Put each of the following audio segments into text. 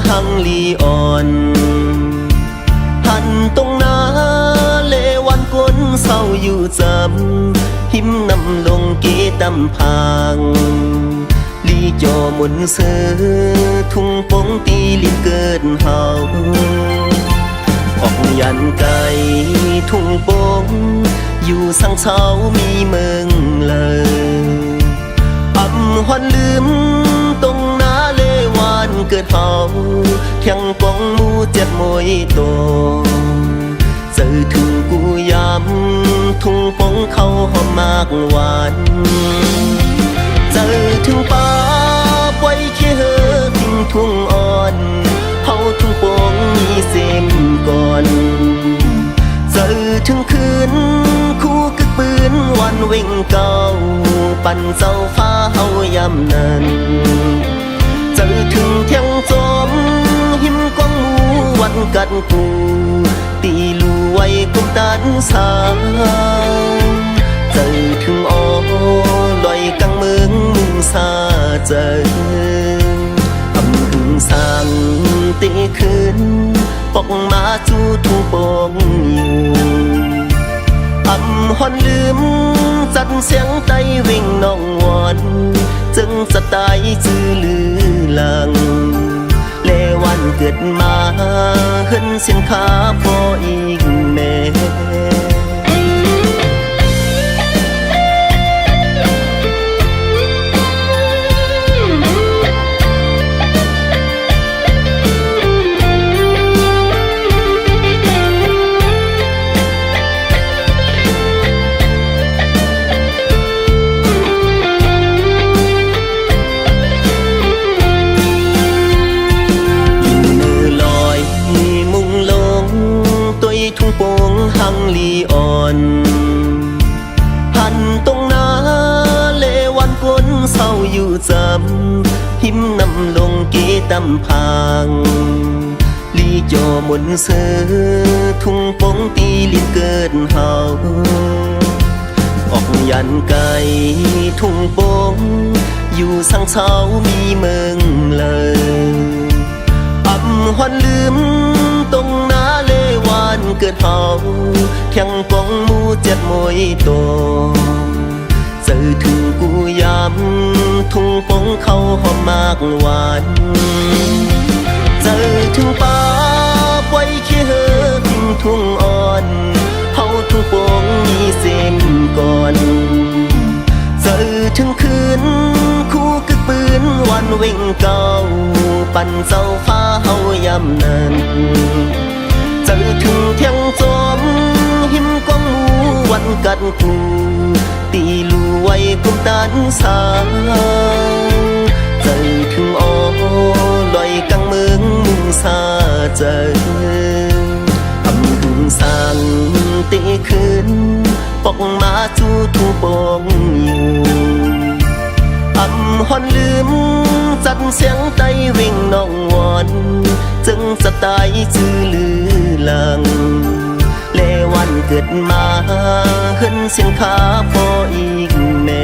หังลีอ่อนหันตรงนาเลวันก้นเศร้าอยู่จำหิมนำลงเกตำพางลีจอหมุนเสือทุ่งปงตีลินเกิดเฮาออกยันไก่ทุ่งปงอยู่สังเช้ามีเมืองเลยอำหอนลืมตรงนาเลวันเกิดเฮาเทียงปองมูเจ็ดมวยโตเจอทุ่งกูยำทุ่งปงเขาหอมมากหวานเจอถึงป่าปล่อยขี้เหอทิ้งทุ่งอ่อนเฮาทุ่งปงมีเส้นก่อนเจอถึงคืนคู่กึกปืนวันเว่งเก่าปั่นเจ้าฟ้าเฮายำนั้นเจอถึงเที่ยงจอมหิมกองหมูวันกัดกูตีลูไว้กุมตันสาวเจอถึงอ้อลอยกังเมืองมุงซาเจออำถึงสั่งตีคืนปอกมาจูทุ่งปงอยู่อำหอนลืมจัดเสียงไตวิ่งน้องวอนจึงจะตายจื้อลือหลังเลวันเกิดมาเฮินเสียงขาพออีกแม่ทุ่งปงหังลีอ่อนหันตรงนาเลวันก้นเศร้าอยู่จำหิมนำลงเกตำพางลีจอหมุนเสือทุ่งปงตีลินเกิดเฮาออกยันไก่ทุ่งปงอยู่สังเช้ามีเมืองเลยอำหอนลืมตรงนาเลวันเกิดเฮาเทียงปองมูเจ็ดมวยโตเจอถึงกูยำทุ่งปงเขาหอมมากหวานเจอถึงป่าปล่อยขี้เหอทิ้งทุ่งอ่อนเฮาทุ่งปงมีเส้นก่อนเจอถึงคืนคู่กึกปืนวันเว่งเก่าปั่นเจ้าฟ้าเฮายำนั้นเจอถึงเที่ยงจอมหิมกองหมูวันกัดกูตีลูไว้กุมตันสาวเจอถึงอ้อลอยกังเมืองมุงซาเจออำถึงสั่งตีคืนปอกมาจูทุ่งปงอยู่อำหอนลืมจัดเสียงไตวิ่งน้องวอนจึงจะตายจื้อลือหลังเลวันเกิดมาเฮินเสียงขาพออีกแม่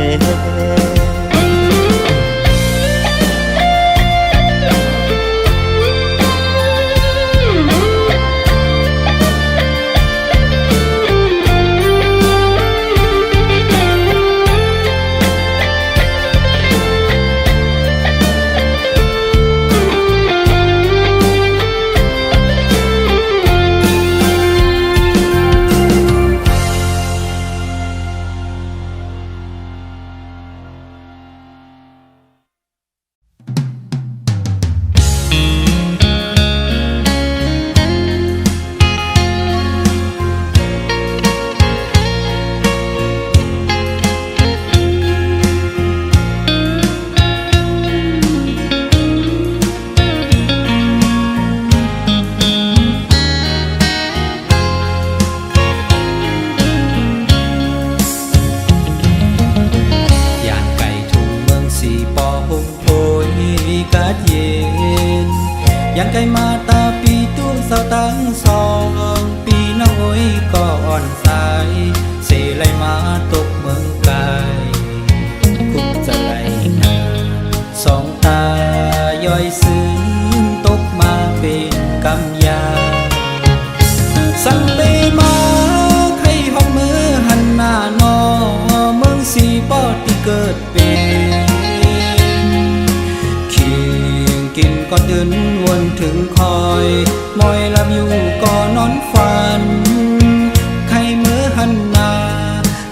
มาตาปีตู้เศร้าตั้งสองปีน้อยก็อ่อนสายเสไลมาตกเมืองไกลคุกจะไหลนาสองตาย่อยซึ้งตกมาเป็นกำยาสั่งไปมาใครห้องมือหันหน้านอเมืองสีปอดที่เกิดเป็นเคียงกินก็ตื่นวนถึงคอยมอยหลับอยู่ก็นอนฝันใครมือหันหน้า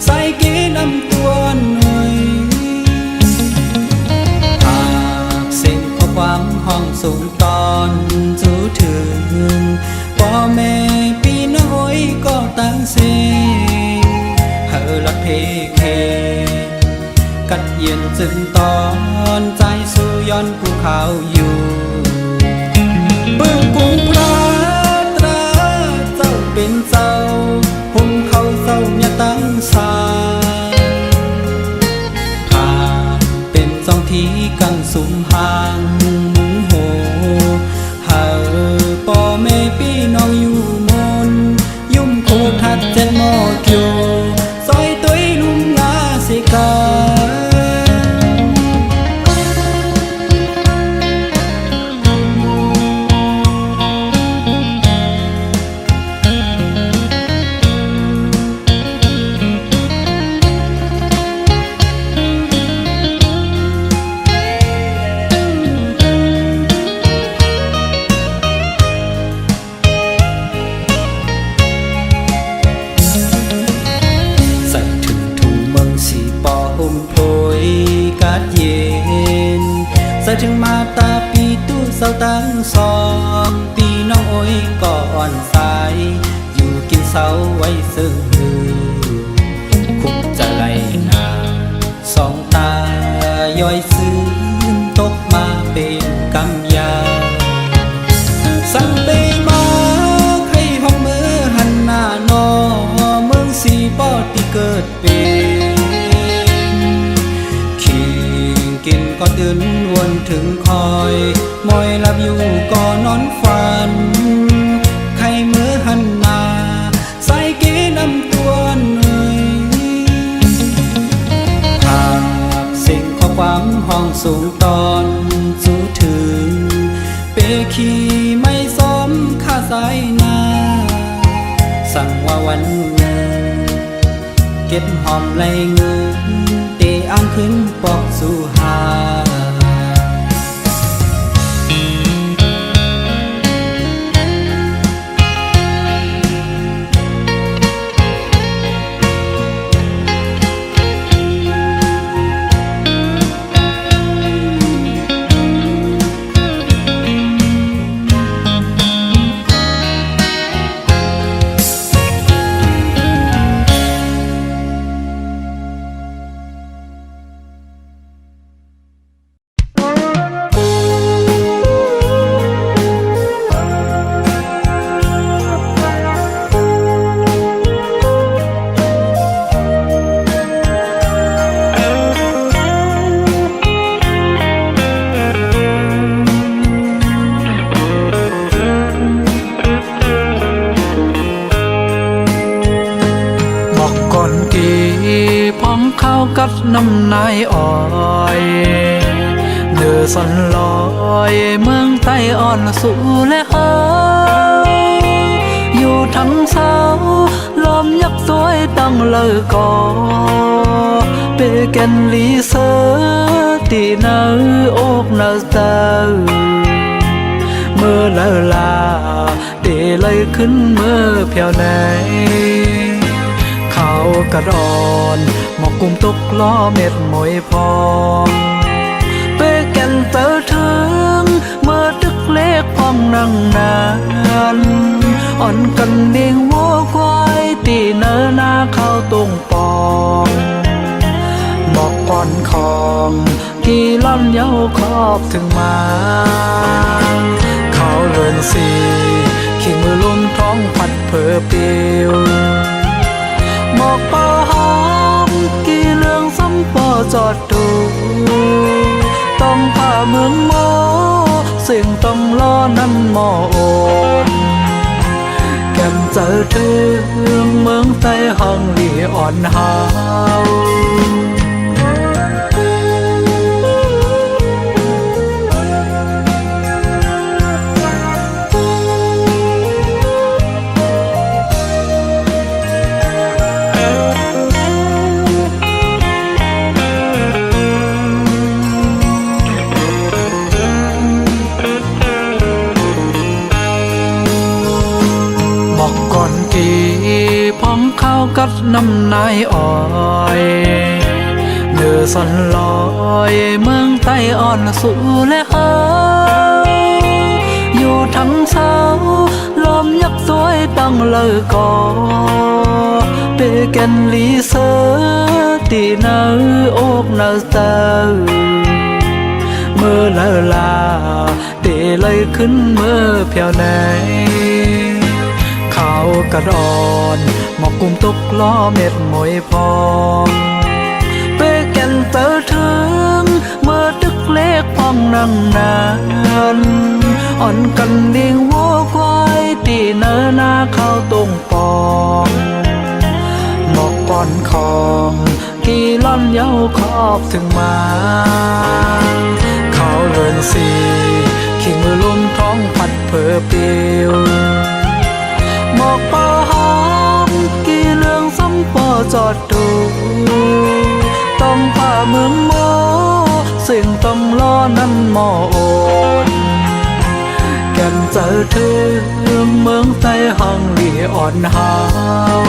ใส่กีนำตัวหน่อยหากเส้นข้อความห้องสูงตอนจูถึงพ่อแม่ปีน้อยก็ตั้งเสียงเฮอลัดเพเคกัดเย็นจึงตอนใจสู่ย้อนภูเขาอยู่เบื้องกรุงพระตราเจ้าเป็นเจ้าหุ่มเขาเศร้าอย่าตั้งสายหากเป็นสองที่กังสุมห่างมุงโหเฮาป่อแม่พี่น้องอยู่มนยุ่มโคทัดเจ็ดหม้อเกียวซอยตุ้ยลุมลาสิกาใส่ถึงมาตาปีตู้เศร้าตั้งสองปีน้องโอ้ยก็อ่อนสายอยู่กินเสาไว้ซึ่งลือคุกจะไหลนาสองตาย่อยซึ้งตกมาเป็นกำยาสั่งไปมาใครห้องมือหันหน้านอเมืองสีปอดที่เกิดเป็นกินก็ตื่นวนถึงคอยมอยหลับอยู่ก็นอนฝันใครมือหันหน้าใส่กีนำตัวหน่อยหากสิ่งข้อความห้องสูงตอนสูถึงเปขีไม่สมค่าสายนาสั่งว่าวันหนึ่งเก็บหอมไหลเงินเตะอ้างขึ้นปอกสู่หากับน้ำนายอ้อยเนื้อสันลอยเมืองใต้อ่อนสู่และเฮาอยู่ทั้งเสาลมยักษ์สวยตั้งเลยก่อเปแกนลีเซอร์ตีเนื้ออกเนื้อเตอเมื่อเลอลาเดเลยขึ้นเมื่อเพียวไหนเขากระดอนหมอกกุมตกล้อเม็ดมวยพองเปแก่นเตอถึงเมื่อตึกเล็กพองนั่งนานอ่อนกันเดียงวัวควายตีเนื้อหน้าเข้าตรงปองหมอกก่อนของกี่ล่อนเย้าครอบถึงมาเขาเลินสีขี้มือลุ่มท้องพัดเผอเปียวหมอกป่าหอมกี่เรื่องซ้ำปอจอดดูต้องผ่าเมืองโมเสียงต้องล้อนั้นหม มอโอนแก้มเจอถึงเมืองใต้ห้องลีอ่อนหาวก่อนที่พร้อมเข้ากับน้ำนายอ้อยเนื้อสันลอยเมืองใต้อ่อนสู่และเฮาอยู่ทั้งเช้าลมยักสวยตั้งเลยก่อเปแกนลีเซอร์ตีเนื้ออกเนื้อเตอเมื่อลาลาเตเลยขึ้นเมื่อเพียวไหนขาวกระดอนหมอกกุมตกล้อเม็ดมวยพองเปแก่นเตอถึงเมื่อตึกเล็กพองนั่งนานอ่อนกันดิ่งวัวควายตีเนื้อหน้าเข้าตรงปองหมอกก่อนของกี่ล่อนเย้าขอบถึงมาเขาเลินสีขี่มือลุ่มท้องพัดเผอเปียวหมอกปอหอมกี่เรื่องซ้ำปอจอดดูต้องผ่าเมืองโมสิ่งต้องล้อนั้นหมอโอนแก้มเจอถึงเมืองใต้ห้องลีอ่อนหาว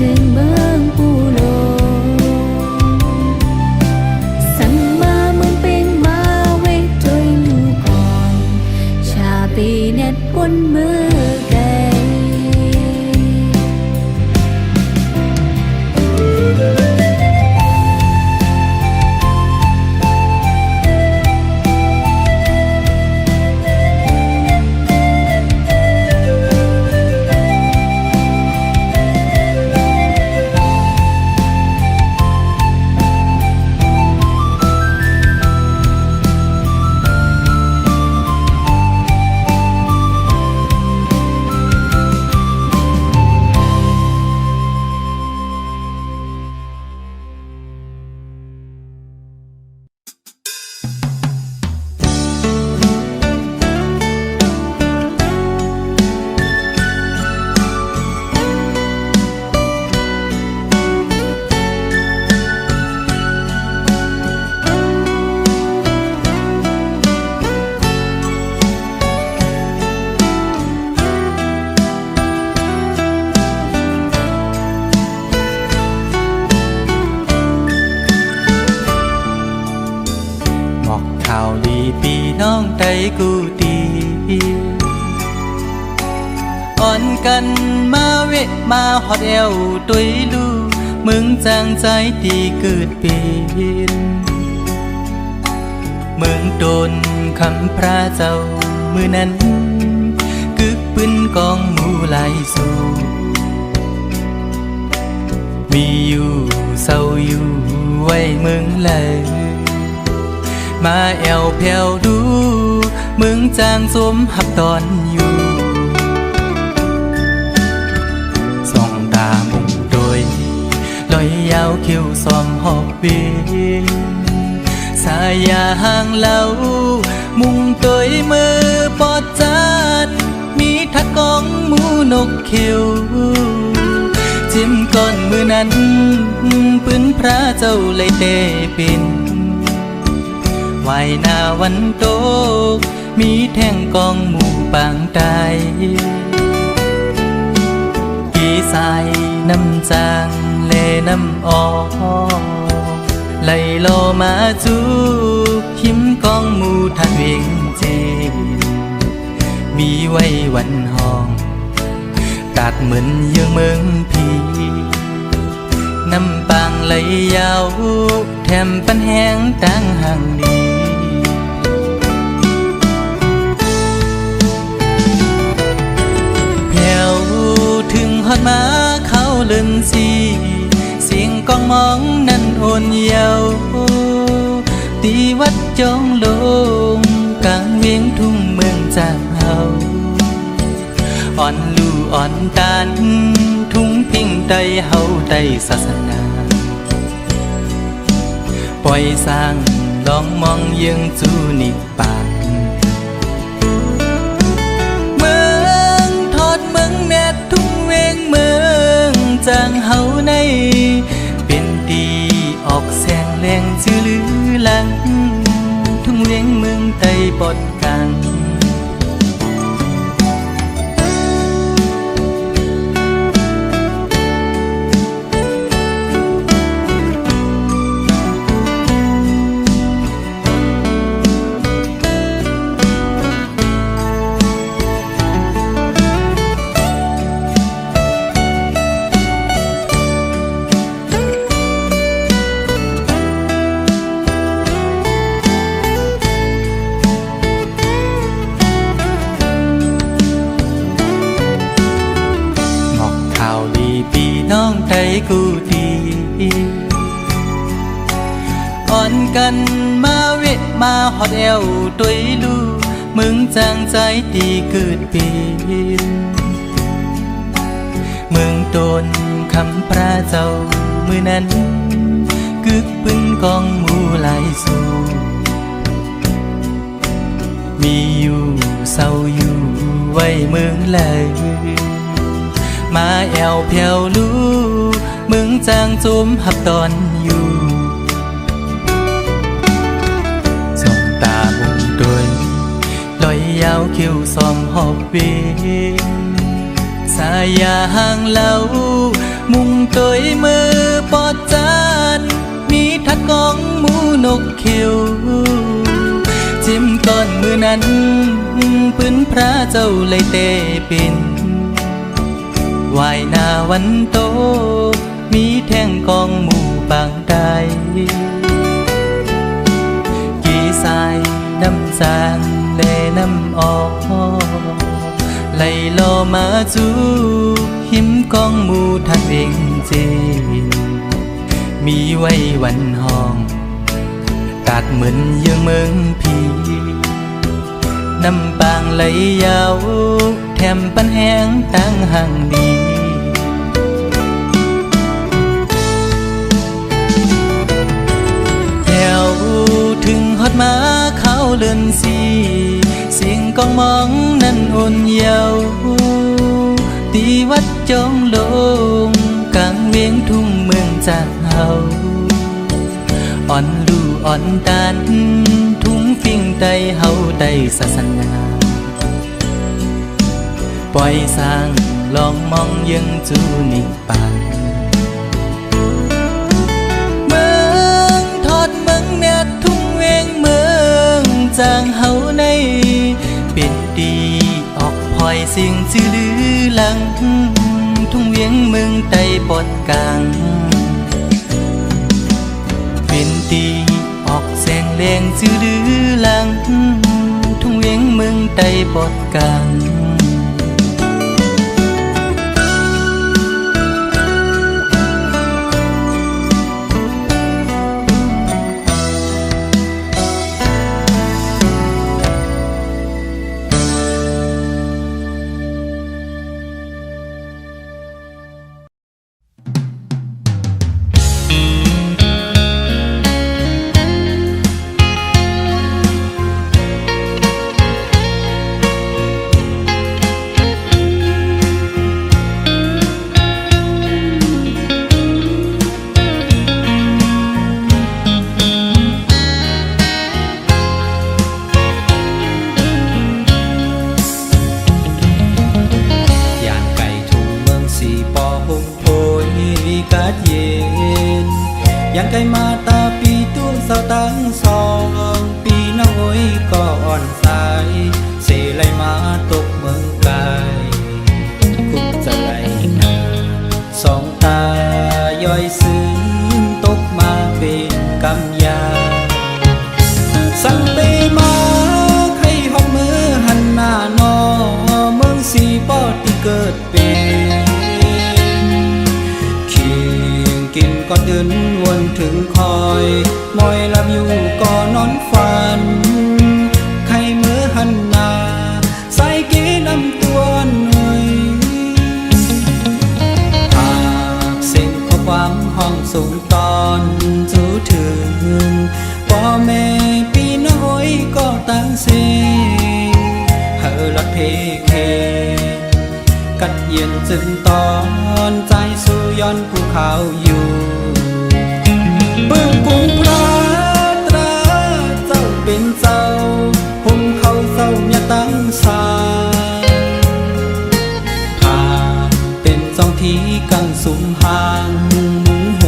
trên bờ pu lô sẵn ma mừng bên ma quê trôi lưu còn chả bị nét quân mưa cây น้องใจกูดีอ่อนกันมาเวะมาฮอดเอวตุยลูมึงจางใจดีเกิดเป็นมึงโดนคำพระเจ้ามือนั้นกึกปืนกองหมูไหลสู่มีอยู่เศร้าอยู่ไว้มึงเลยมาแอวแผ่วดูมึงจางสมหับตอนอยู่ส่องตามุงโดยลอยยาวคิ้วซ้อมหอบเวียนสายยาห่างเล่ามุงโดยมือปอดจัดมีทักกองหมูนกคิ้วจิ้มก้อนมือนั้นปืนพระเจ้าเลยเตเป็นไหวหน้าวันโตกมีแท่งกองหมู่ปางตายกี่สายน้ำจางเลน้ำออกไหลโลมาจูหิมกองหมู่ทันเวงเจมีไว้วันห้องตัดเหมือนยังเมืองพีน้ำปางไหลยาวแถมปันแห้งตั้งห่างดีแผ่วถึงฮอดมาเขาเลินสีเสียงกองมองนั้นโอนเยาวตีวัดจองลงกลางเวียงทุ่งเมืองจากเฮาอ่อนลู่อ่อนตานทุ่งพิงใดเฮาใดศาสนาปล่อยสร้างลองมองยังจูนิปานเมืองทอดเมืองแนดทุ่งเวงเมืองจางเฮาในเป็นดีออกแสงแรงชื่อลือหลังทุ่งเวงเมืองใดปอดกังน้องใจกูดีอ่อนกันมาเวะมาฮอดเอวตุยลูมึงจางใจดีเกิดเป็นมึงโดนคำพระเจ้ามือนั้นกึกปึ้งกองหมูไหลสู่มีอยู่เศร้าอยู่ไว้เมืองเลยมาแอวแผ่วลูมึงจางจุมหับตอนอยู่ส่องตามุงโดยลอยยาวคิ้วซ้อมหอบเวียนสายยาห่างเล่า มุงตยมือปอดจานมีทัดกองหมูนกเขียวจิ้มก้อนมือนั้นปืนพระเจ้าเลยเตเป็นวายหน้าวันโตมีแท่งกองหมู่บางใดกี่สายน้ำจางเลน้ำออกไหลลอมาจูหิมกองหมู่ทัดเองเจนมีไว้วันห้องตัดเหมือนยังเมืองผีน้ำบางไหลยาวแถมปันแห้งตั้งห่างดีแถวถึงฮอดมาเขาเลือนสีเสียงกองมองนั้นอ่อนเยาว์ตีวัดจองลงกลางเวียงทุ่งเมืองจากเฮาอ่อนลู่อ่อนตันทุ่งฟิ่งใดเฮาได้ศาสนาปล่อยสร้างลองมองยังจูนิปันเมืองทอดเมืองเนียทุ่งเวียงเมืองจางเฮาในเป็นดีออกพลอยเสียงจื้อลือหลังทุ่งเวียงเมืองใต้ปอดกลางเป็นตีออกแสงแรงจื้อลือหลังทุ่งเวียงเมืองใต้ปอดกลางยังไกลมาตาปีตู้เสาตั้งสองปีน้องโอยก็อ่อนสายเสไลมาตกเมืองไกลคุกจะไหลนาสองตาย่อยซึ้งตกมาเป็นกำยาสั่งไปมาให้ห้องมือหันหน้านอเมืองสีปอดที่เกิดเป็นกินก็เดินวนถึงคอยมอยลำอยู่ก็นอนฝันใครเมื่อหันหน้าใส่กีน้ำตัวหน่อยหากสิ่งข้อความห้องสูงตอนจูถึงพ่อแม่พี่น้อยก็ตั้งเสียงเฮอลัดเพเคกัดเย็นจึงตอนใจสู่ย้อนภูเขาอยู่เบื้องกุงพระตราเจ้าเป็นเจ้าห่มเขาเศร้าอย่าตั้งสาผ่านเป็นสองทีกังสุมห่างมุงโห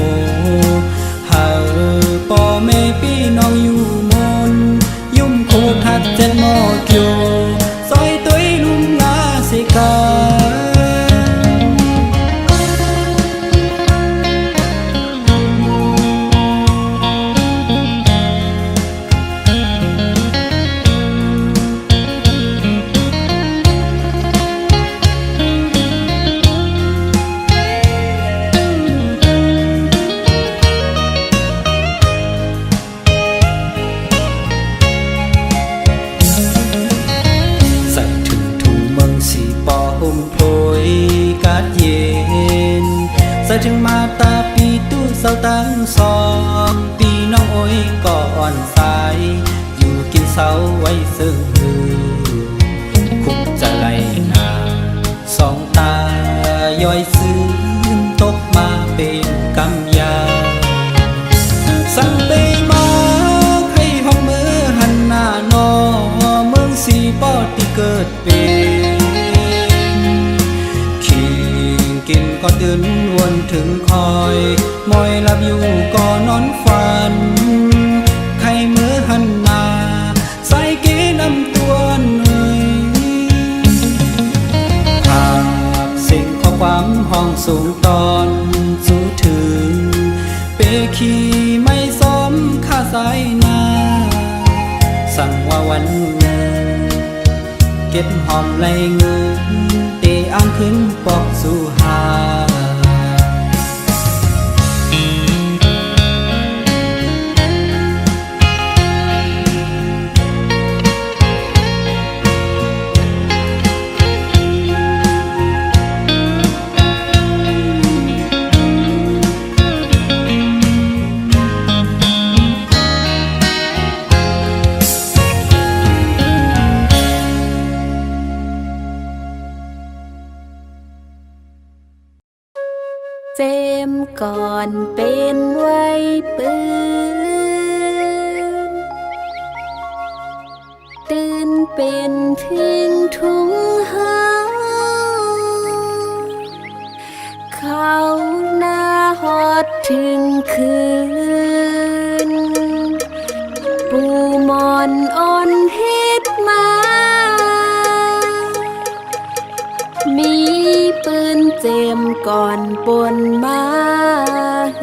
เฮาป่อแม่พี่น้องอยู่มนยุ่มโคทัดเจ็ดหม้อเกียวซอยตุ้ยลุ่มงาสิกาถึงมาตาปีตู้เสาตั้งสองปีน้องโอยก็อ่อนสายอยู่กินเสาไว้ซื่อคุกจะไหลนาสองตาย่อยซึ้งตกมาเป็นกำยาสั่งไปมาให้ห้องมือหันหน้านอเมืองสีปอดที่เกิดเป็นกินก็เดินว คนถึงคอยมอยหลับอยู่ก็นอนฝันใครเมื่อหันหน้าใส่เกนำตัวหน่อยหากสิ่งข้อความห้องสูงตอนสู้ถึงเปขีไม่สมค่าสายหน้าสั่งว่าวันหนึ่งเก็บหอมไหลเงินเตอ่านขึ้นปอกสู่หาเจมก่อนเป็นไว้ปืนตื่นเป็นทิ้งทุ่งหาเขาหน้าฮอดถึงคืนปูมอนอ่อนเฮ็ดมามีปืนเจมก่อนปนมาเฮ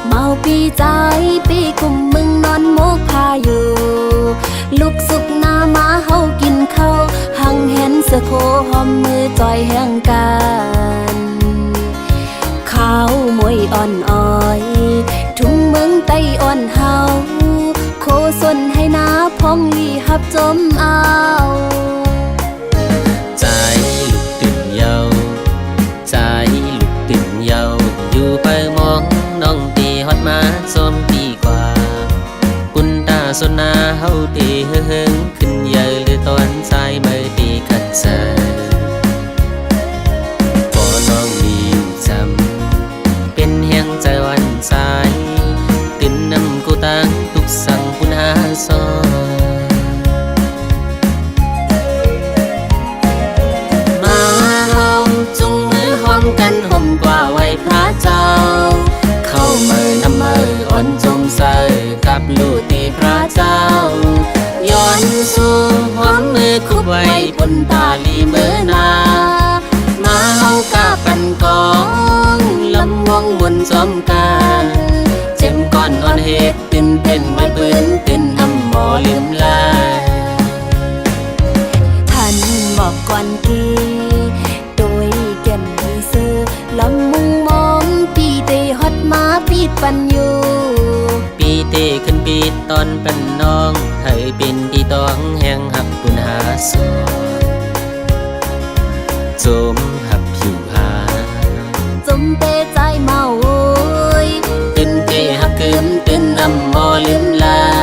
เมาปีใจปีกุมมึงนอนโมกพาอยู่ลูกสุกหน้ามาเฮากินข้าวหังเห็นเสือโคหอมมือจอยแห่งกันข้าวมวยอ่อนอ้อยทุ่งเมืองไต้อ่อนเฮาโคสนให้นาพองลีหับจมเอาใจลุกตื่นเยาใจลุกตื่นเยาอยู่ไปมองน้องตีฮอดมาส้มดีกว่ากุนตาสนนาเฮาตีเฮงขึ้นเยอะหรือตอนสายไม่ตีขัดใจพอน้องมีจำเป็นแห่งใจวันสายตื่นนำกูตั้งทุกสั่งคุณหาซอมาเฮาจุงมือหอมกันห่มกว่าไว้พระเจ้าเข้ามือนำมืออ่อนจมใส่กับลูกที่พระเจ้าย้อนสู่หอมมือคุบไว้บนตาลีมือนามาเฮากะปันกองลำวงบนจอมกันเจ็มก้อนอ่อนเฮ็ดตื่นเป็นไว้ปืนตื่นอำหมอลืมลายท่านบอกก่อนกีโดยแก่นมีซื้อลำมุงมองปีเตฮอดมาปีดปันอยู่ปีเตขึ้นปีดตอนเป็นน้องให้เป็นที่ต้องแห่งหักคุณหาสอนจมหับผิวหาจมเตใจเมาโอยตื่นเตหักคืมตื่นอำหมอลืมลาย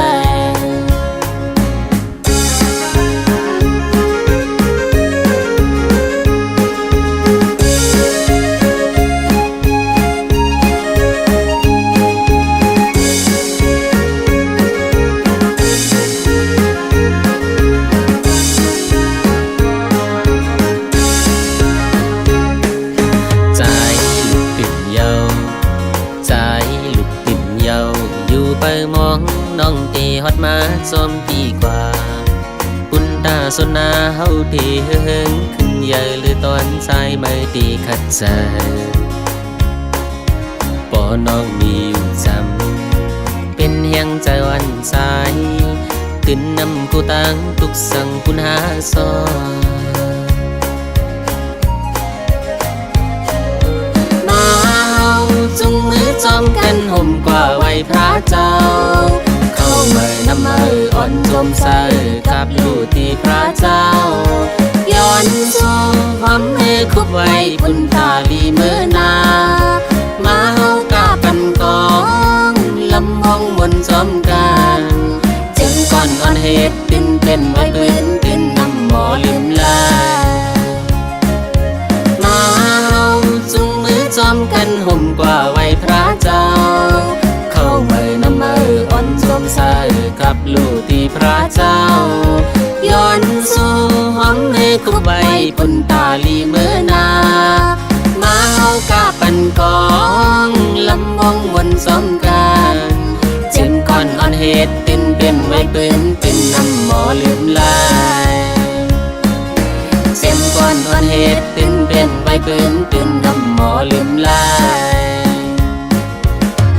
มองน้องตีฮอดมาส้มดีกว่ากุนตาสนนาเฮาตีเฮงขึ้นใหญ่หรือตอนสายไม่ตีขัดใจปอน้องมีอยู่จำเป็นแห่งใจวันสายตื่นนำกูตั้งทุกสั่งคุณหาซอมาเฮาจุงมือจอมกันห่มกว่าไว้พระเจ้าเข้าเมื่อนำมืออ่อนจมใส่กับลูกที่ พระเจ้าย้อนสูงความมือคุบไว้พุนตาลีเมื่อนามาเฮากาปันกองลำห้องบนจอมกันจึงก่อนอ่อนเหตุเป็นไว้ปืนเป็นนำหมอลืมลามาเฮาจุงมือจอมกันห่มกว่าไว้พระเจ้าเข้าเมื่อนำมืออ่อนจมใส่กับลูกที่พระเจ้าย้อนสู่ห้องให้คุบไว้ปุ่นตาลีเมื่อนามาเฮากาปันกองลำวงวนสมกันจึงก่อนอ่อนเหตุเป็นไว้ปืนเป็นนำหมอลืมลายเสียมก่อนอ่อนเหตุเป็นไว้ปืนเป็นนำหมอลืมลาย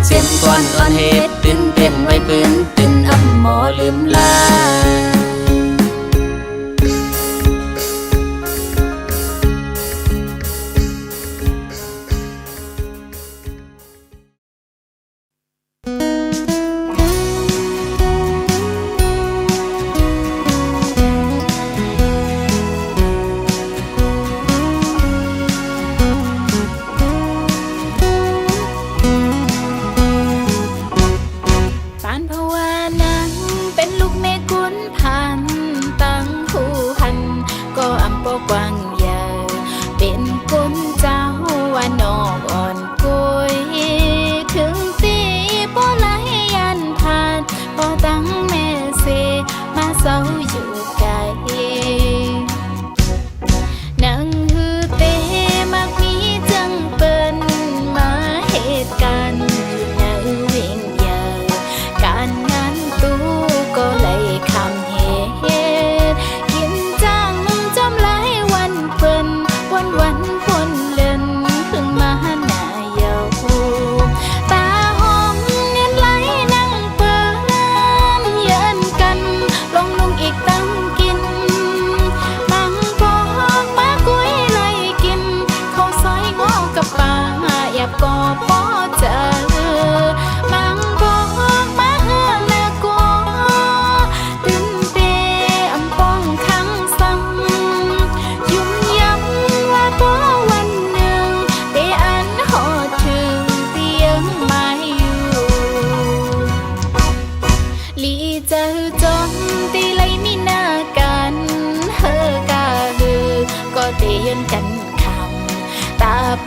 เสียมก่อนอ่อนเหตุเป็นไว้ปืนเป็นนำหมอลืมลาย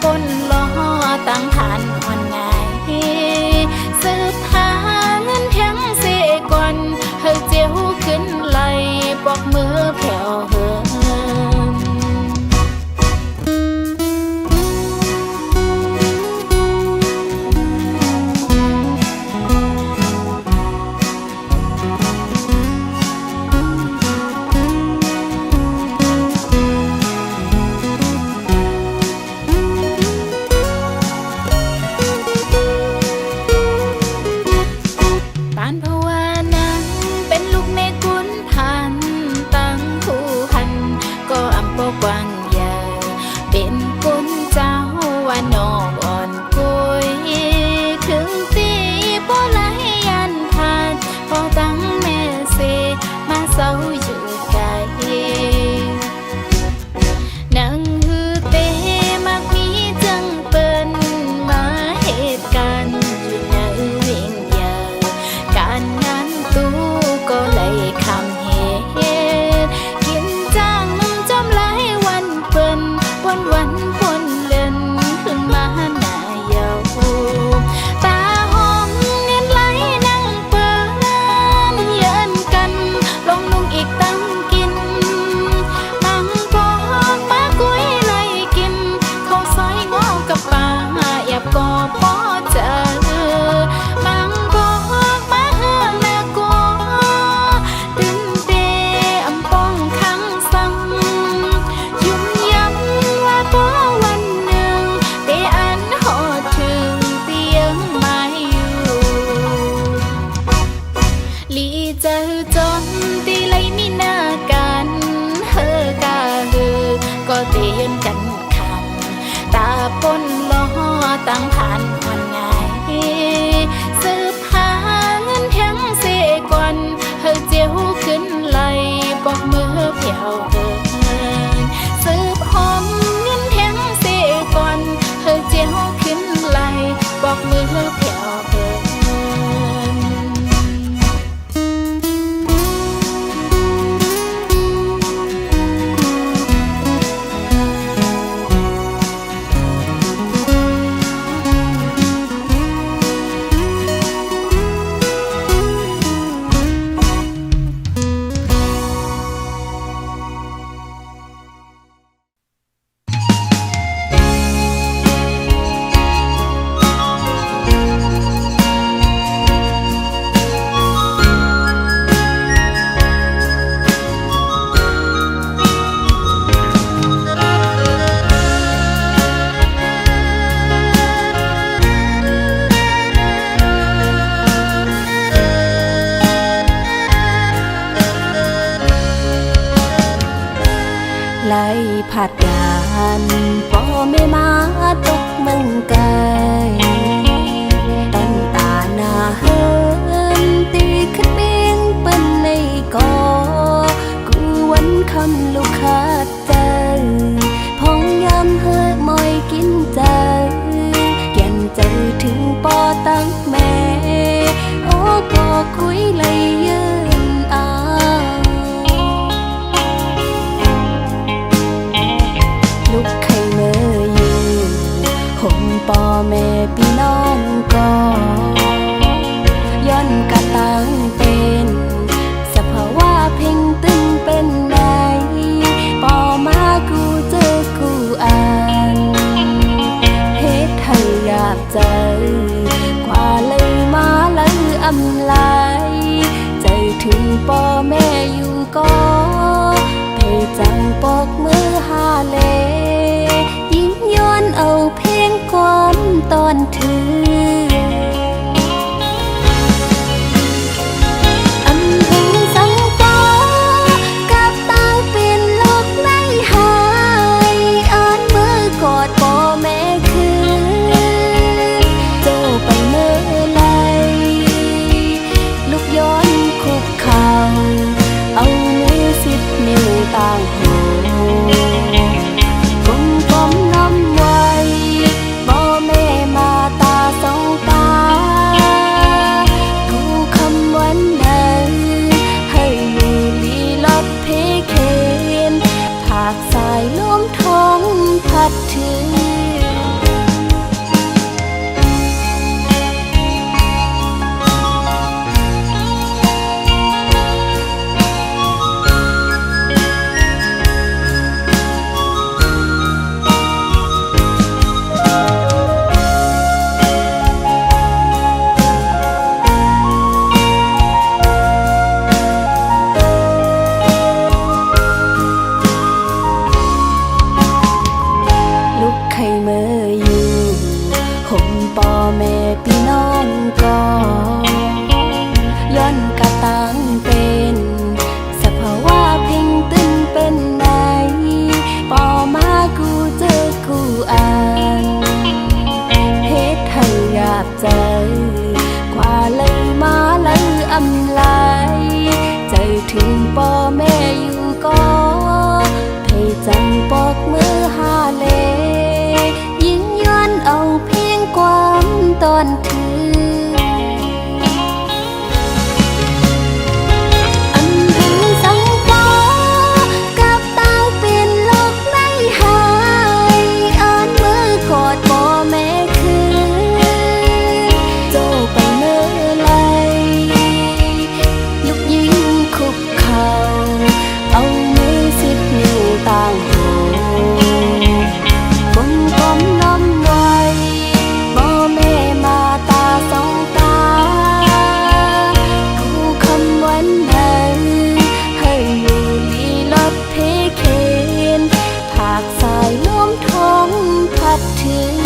ปนล้อตั้งฐานอ่อนง่ายสืบหาเงินแทงเสกวันเฮาเจียวขึ้นไหลปอกมือแผ่วเหิมปนล้อตั้งฐานอ่อนง่ายสืบหาเงินแทงเสกวันเฮาเจียวขึ้นไหลปอกมือ ไหลผัดยานพ่อแม่มาตกเมืองไกลตันตาหน้าเฮินตีขึ้นเบียงเป็นในกอกูวันคำลูกขาดใจพองยำเฮิดมอยกินใจแก่นใจถึงปอตั้งแม่โอ้ก็คุยเลยยืนลูกไข่เมื่ออยู่ห่มปอแม่พี่น้องก็ย้อนกะตังเป็นสภาวะเพ่งตึงเป็นไหนปอมากูเจอกูอ่านเฮ็ดให้อยากใจกว่าเลยมาเลยอำลายใจถึงปอแม่อยู่ก็เพจังปอกมือหาเลยิ้มย้อนเอาเพลงความตอนถืออำพึงสังปอกับตังเป็นโลกไม่หายอ่านมือกอดปอแม่คือโจไปเมื่อไรลูกย้อนคุกเข่าเอามือ10 นิ้วต่างหูกลมๆน้ำไว้พ่อแม่มาตาสองตาทูคำวันนั้นให้อยู่ลีลอดเพเคนผากสายลมท้องพัดถึงพี่น้องก็ย้อนกะตังเป็นสภาวะเพ่งตึงเป็นไหนปอมากูเจอกูอ่านเฮ็ดให้อยากใจกว่าเลยมาเลยอำลายใจถึงปอแม่อยู่ก็เพจังปอกมือหาเลยิ่งย้อนเอาเพียงความตอนถืออำพึงสังปอกับตังเป็นโลกไม่หายอ่านมือกอดปอแม่คือโจไปเมื่อไรลูกยิงคุกเข่าเอามือ10 นิ้วต่างหูกลมๆน้ำไว้พ่อแม่มาตาสองตากูคำวันนั้นให้อยู่ลีลอดเพเคนผากสายลมท้องพัดถึง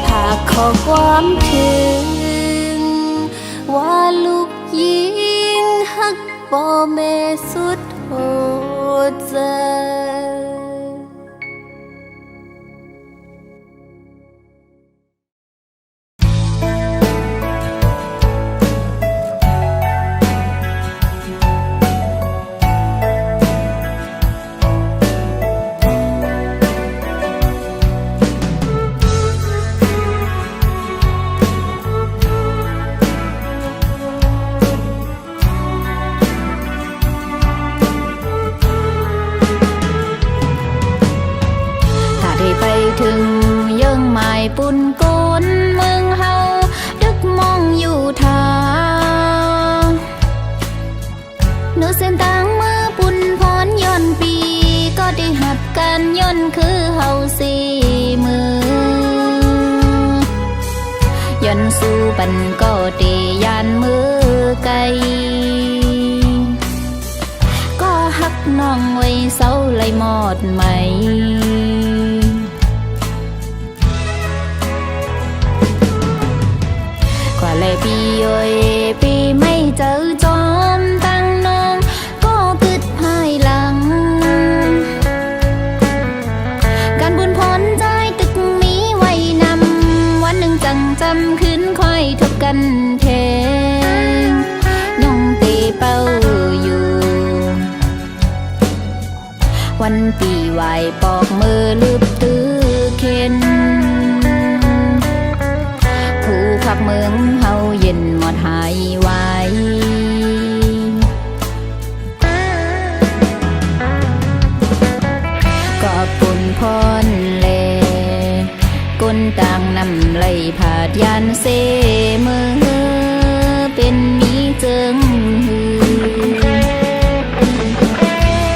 ผากขอความถึงว่าลูกยิงหักพ่อแม่สุดโหดใจถึงยังหมายปุ่นก้นเมืองเฮาดึกมองอยู่ทางเนื้อเส้นต่างมือปุ่นพรย้อนปีก็ได้หัดกันย้อนคือเฮาสีมือย้อนสู้ปันก็ได้ยานมือไกลก็หักน้องไว้เศร้าเลยหมดไหมเลยปีเอ้ยปีไม่เจอจอมตั้งน้องก็กึดภายหลัง ปีไหวปอกมือลืบตื้อเข็นผู้พักเมืองเฮาเย็นหมดหายไวก็ปุ่นพรเลก้นต่างนำไหลผาดยันเสมือเป็นมีเจิงหือ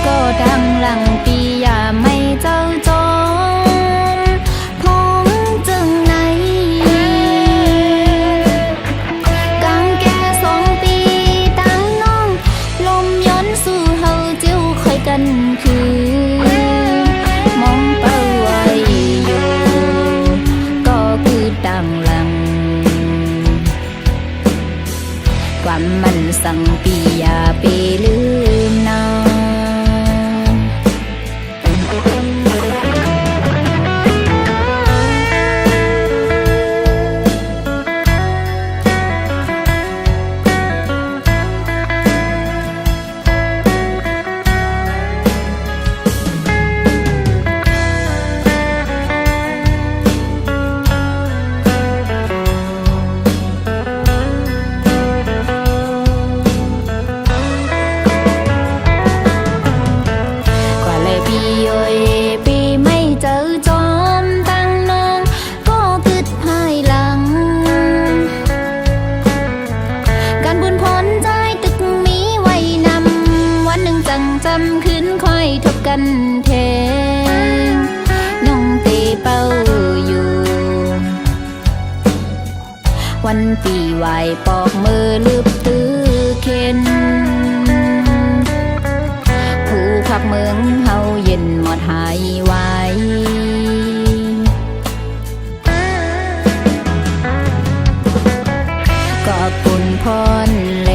ก็ดังหลังปียาไม่เจ้าจอมพองจึงไหนกังแก่2 ปีตั้งน้องลมย้อนสู่เฮาเจียวคอยกันคือมองเป้าไว้อยู่ก็คือดังหลังความมันสั่งปียาไปลืมนา วันปีไหวปอกมือลืบตื้อเข็นผู้พักเมืองเฮาเย็นหมดหายไวก็ปุ่นพรเล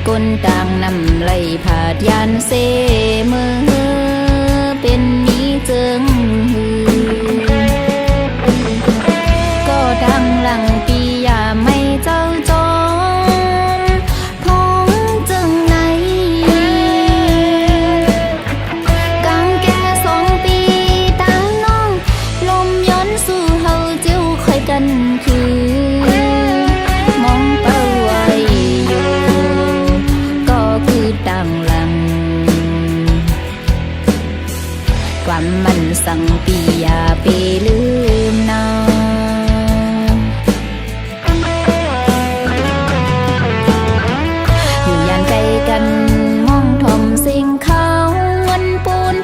ก้นต่างนำไหลผาดยันเสมือเป็นมีเจิงหือก็ดังหลังปียาไม่เจ้าจอมพองจึงไหนกังแก่2 ปีตั้งน้องลมย้อนสู่เฮาเจียวคอยกันคือมองเป้าไว้อยู่ก็คือดังหลังความมันสั่งปียาไปลืมนาอยู่ย่านไกลกันมองทมสิ่งเขาวันปูน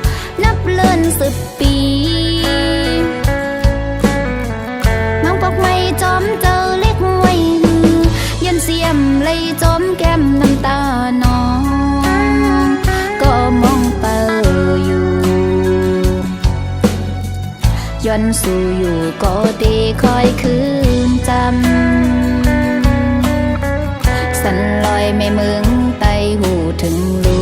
นับเลื่อน10 ปีมังปอกไม่จอมเจ้าเล็กไว้หือยันเสียมเลยจอมแก้มน้ำตาน้องก็มองเป้าอยู่ย้อนสู่อยู่ก็ดีคอยคืนจำสันลอยไม่เมืองไตหูถึงรู้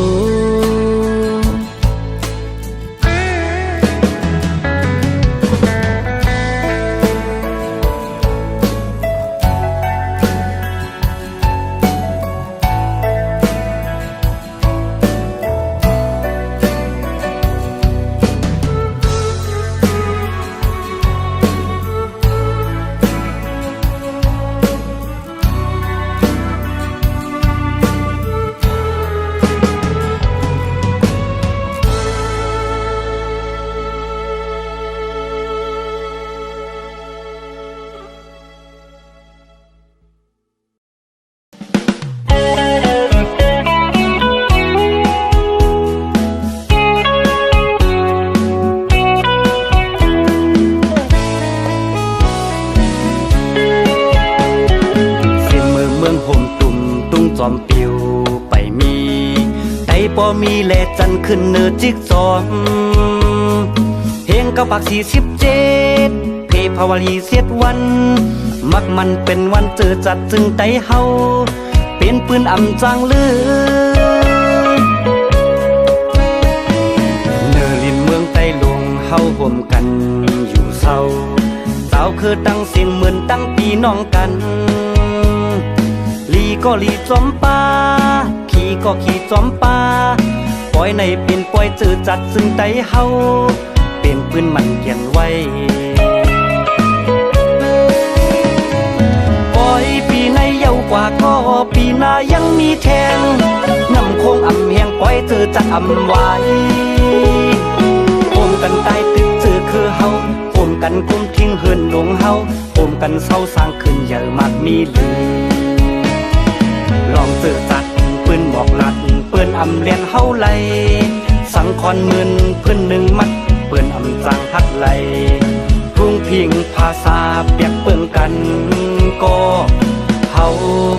จอมปิวไปมีไตปอมีแลจันขึ้นเนื้อจิกจอมเพลงเก้าปาก47เพภาวลีเสียดวันมักมันเป็นวันเจอจัดจึงไตเฮาเป็นปืนอำจางลือเนื้อลินเมืองไตลงเฮาห่วมกันอยู่เศร้าสาวคือตั้งสิ่งเหมือนตั้งปีน้องกันลีก็ลีจอมปาขี่ก็ขี่จอมปาปอ อยในเป็นปล่อยจืดจัดซึ่งใจเฮาเป็นปืนมันเขียนไว้ปล่อยปีในเยาวกว่าก็ปีหน้ายังมีแทงน้ำคงอ่ำแหงปล่อยจืดจัดอ่ำไว้โอมกันตายตึกจือคือเฮาโอมกันกุมทิ้งเฮินหลงเฮาโอมกันเศร้าสร้างขึ้นเยอะมากมีเหลือลองจืดจัดปืนบอกรัดปืนอำเลียนเฮาไหลสังคอนมื่นพื้นหนึ่งมัดปืนอำจังพัดไหลทุ่งพิงภาษาเปียกเปื้อนกันก็เฮา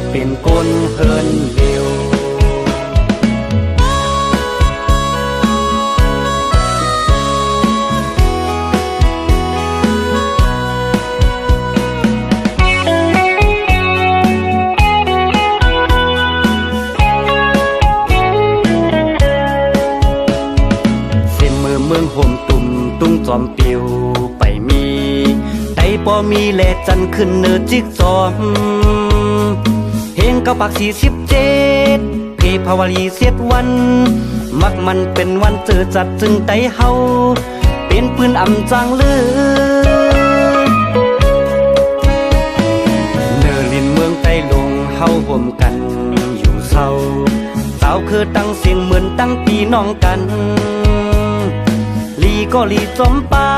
เป็นคนเฮินเร็วเมืองห่มตุ่มตุ้งจอมปิวไปมีได้บ่มีแลจันขึ้นเนื้อจิกจอมเพลงเก้าปาก47เพภาวลีเสียดวันมักมันเป็นวันเจอจัดจึงไตเฮาเป็นปืนอำจางเลือเนอลินเมืองใต้ลงเฮาห่มกันอยู่เศร้าสาวคือตั้งเสียงเหมือนตั้งปีน้องกันลีก็ลีจอมป่า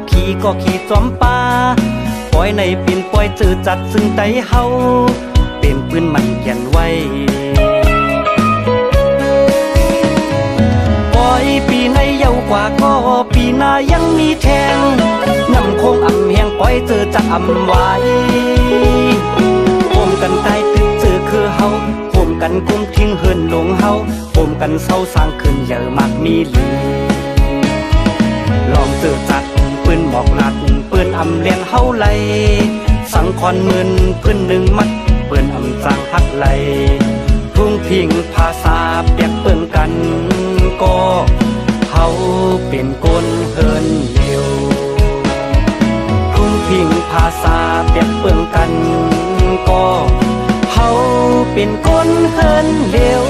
ขี่ก็ขี่จอมป่าปล่อยในเป็นปล่อยจืดจัดซึ่งไตเฮาเป็นปืนมันเขียนไว้ปล่อยปีในเยาวกว่าก็ปีหน้ายังมีแทงน้ำคงอ่ำแหงปล่อยจืดจัดอ่ำไว้โอมกันตายตึกจือคือเฮาโอมกันกุมทิ้งเฮินหลงเฮาโอมกันเศร้าสร้างขึ้นเยอะมากมีเหลือลองจืดจัดปืนบอกรัดปืนอำเลียนเฮาไหลสังคอนมื่นพื้นหนึ่งมัดปืนอำจางพัดไหลทุ่งพิงภาษาเปียกเปื้อนกันก็เฮาเป็นคนเฮินเร็วทุ่งพิงภาษาเปียกเปื้อนกันก็เฮาเป็นคนเฮินเร็ว